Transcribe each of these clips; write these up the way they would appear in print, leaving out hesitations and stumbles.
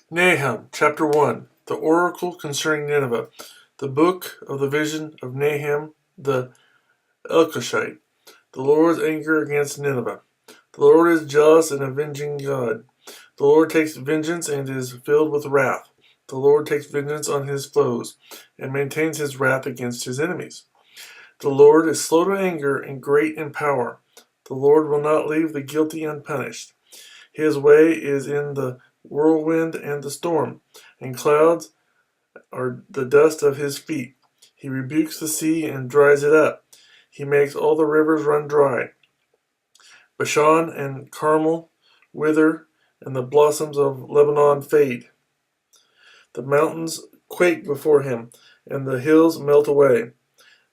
Nahum, chapter 1, the oracle concerning Nineveh, the book of the vision of Nahum the Elkoshite, the Lord's anger against Nineveh. The Lord is jealous and avenging God. The Lord takes vengeance and is filled with wrath. The Lord takes vengeance on his foes and maintains his wrath against his enemies. The Lord is slow to anger and great in power. The Lord will not leave the guilty unpunished. His way is in the whirlwind and the storm, and clouds are the dust of his feet. He rebukes the sea and dries it up. He makes all the rivers run dry. Bashan and Carmel wither, and the blossoms of Lebanon fade. The mountains quake before him, and the hills melt away.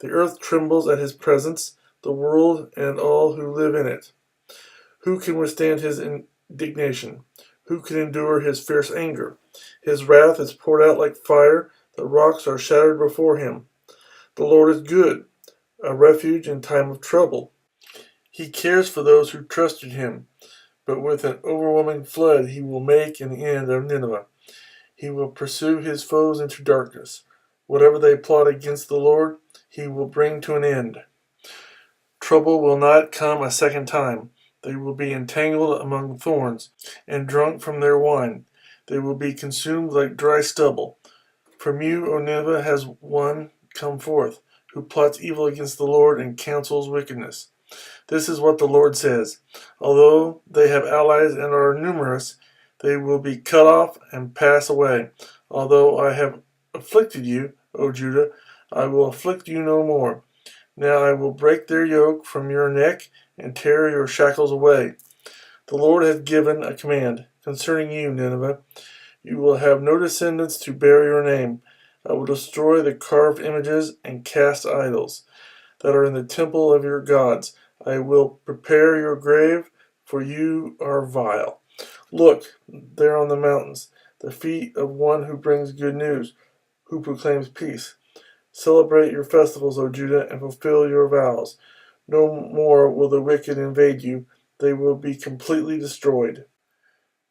The earth trembles at his presence, the world and all who live in it. Who can withstand his indignation? Who can endure his fierce anger? His wrath is poured out like fire, the rocks are shattered before him. The Lord is good, a refuge in time of trouble. He cares for those who trust in him, but with an overwhelming flood he will make an end of Nineveh. He will pursue his foes into darkness. Whatever they plot against the Lord, he will bring to an end. Trouble will not come a second time. They will be entangled among thorns, and drunk from their wine. They will be consumed like dry stubble. From you, O Nineveh, has one come forth, who plots evil against the Lord and counsels wickedness. This is what the Lord says. Although they have allies and are numerous, they will be cut off and pass away. Although I have afflicted you, O Judah, I will afflict you no more. Now I will break their yoke from your neck and tear your shackles away. The Lord has given a command concerning you, Nineveh. You will have no descendants to bear your name. I will destroy the carved images and cast idols that are in the temple of your gods. I will prepare your grave, for you are vile. Look, there on the mountains, the feet of one who brings good news, who proclaims peace. Celebrate your festivals, O Judah, and fulfill your vows. No more will the wicked invade you. They will be completely destroyed.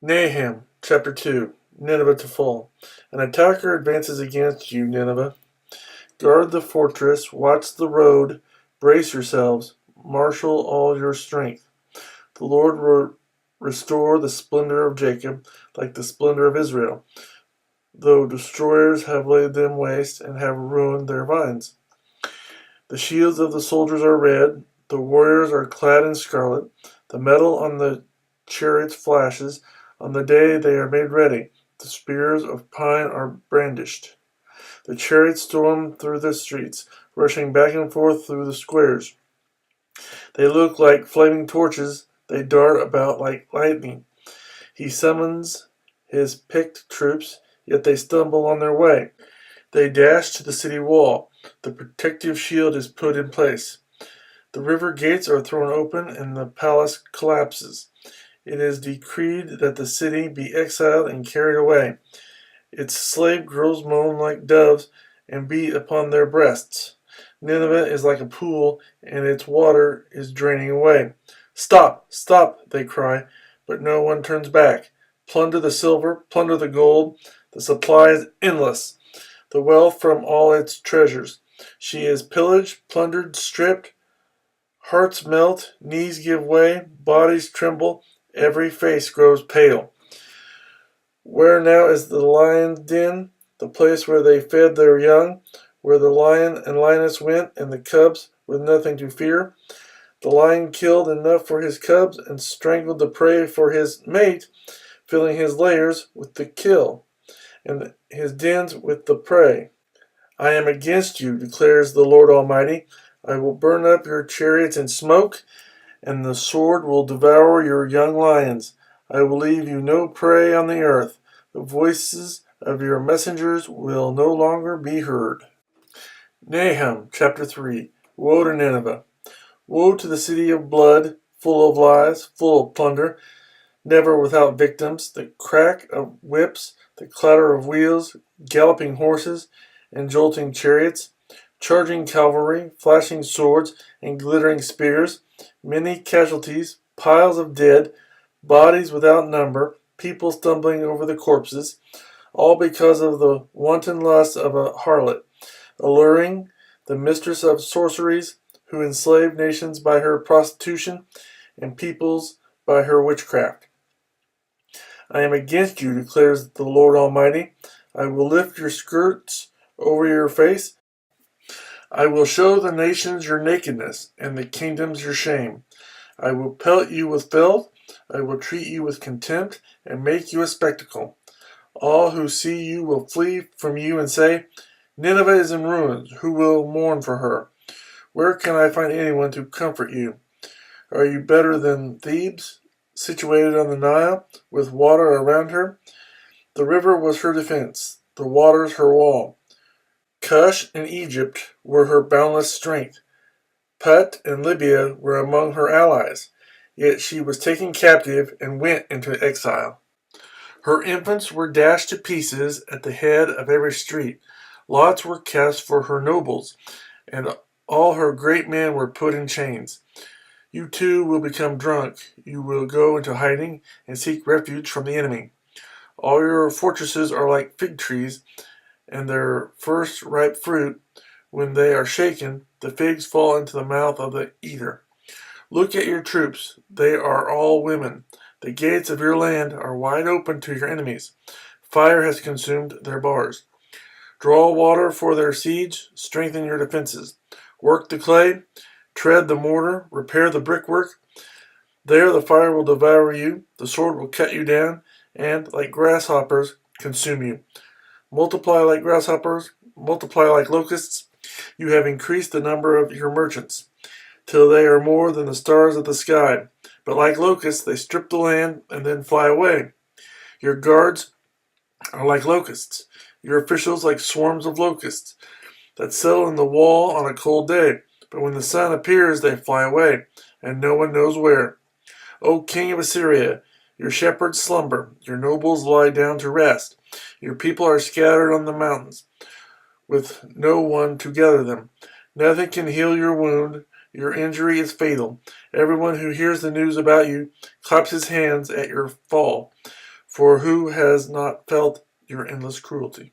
Nahum, chapter 2, Nineveh to fall. An attacker advances against you, Nineveh. Guard the fortress, watch the road, brace yourselves, marshal all your strength. The Lord will restore the splendor of Jacob, like the splendor of Israel, though destroyers have laid them waste and have ruined their vines. The shields of the soldiers are red, the warriors are clad in scarlet, the metal on the chariots flashes, on the day they are made ready, the spears of pine are brandished. The chariots storm through the streets, rushing back and forth through the squares. They look like flaming torches, they dart about like lightning. He summons his picked troops, yet they stumble on their way. They dash to the city wall. The protective shield is put in place. The river gates are thrown open and the palace collapses. It is decreed that the city be exiled and carried away. Its slave girls moan like doves and beat upon their breasts. Nineveh is like a pool, and its water is draining away. Stop, stop, they cry, but no one turns back. Plunder the silver, plunder the gold. The supply is endless. The wealth from all its treasures. She is pillaged, plundered, stripped. Hearts melt, knees give way, bodies tremble, every face grows pale. Where now is the lion's den, the place where they fed their young, where the lion and lioness went, and the cubs with nothing to fear? The lion killed enough for his cubs and strangled the prey for his mate, filling his lairs with the kill, and his dens with the prey. I am against you, declares the Lord Almighty. I will burn up your chariots in smoke, and the sword will devour your young lions. I will leave you no prey on the earth. The voices of your messengers will no longer be heard. Nahum, chapter 3. Woe to Nineveh. Woe to the city of blood, full of lies, full of plunder, never without victims, the crack of whips, the clatter of wheels, galloping horses, and jolting chariots, charging cavalry, flashing swords, and glittering spears, many casualties, piles of dead, bodies without number, people stumbling over the corpses, all because of the wanton lust of a harlot, alluring the mistress of sorceries, who enslaved nations by her prostitution and peoples by her witchcraft. I am against you, declares the Lord Almighty. I will lift your skirts over your face. I will show the nations your nakedness, and the kingdoms your shame. I will pelt you with filth. I will treat you with contempt, and make you a spectacle. All who see you will flee from you and say, Nineveh is in ruins. Who will mourn for her? Where can I find anyone to comfort you? Are you better than Thebes, situated on the Nile, with water around her? The river was her defense, the waters her wall. Cush and Egypt were her boundless strength. Put and Libya were among her allies. Yet she was taken captive and went into exile. Her infants were dashed to pieces at the head of every street. Lots were cast for her nobles, and all her great men were put in chains. You too will become drunk. You will go into hiding and seek refuge from the enemy. All your fortresses are like fig trees, and their first ripe fruit, when they are shaken, the figs fall into the mouth of the eater. Look at your troops. They are all women. The gates of your land are wide open to your enemies. Fire has consumed their bars. Draw water for their siege. Strengthen your defenses. Work the clay. Tread the mortar. Repair the brickwork. There the fire will devour you. The sword will cut you down, and, like grasshoppers, consume you. Multiply like grasshoppers. Multiply like locusts. You have increased the number of your merchants, till they are more than the stars of the sky. But like locusts, they strip the land and then fly away. Your guards are like locusts, your officials like swarms of locusts that settle in the wall on a cold day. But when the sun appears, they fly away, and no one knows where. O king of Assyria, your shepherds slumber, your nobles lie down to rest. Your people are scattered on the mountains, with no one to gather them. Nothing can heal your wound. Your injury is fatal. Everyone who hears the news about you claps his hands at your fall, for who has not felt your endless cruelty?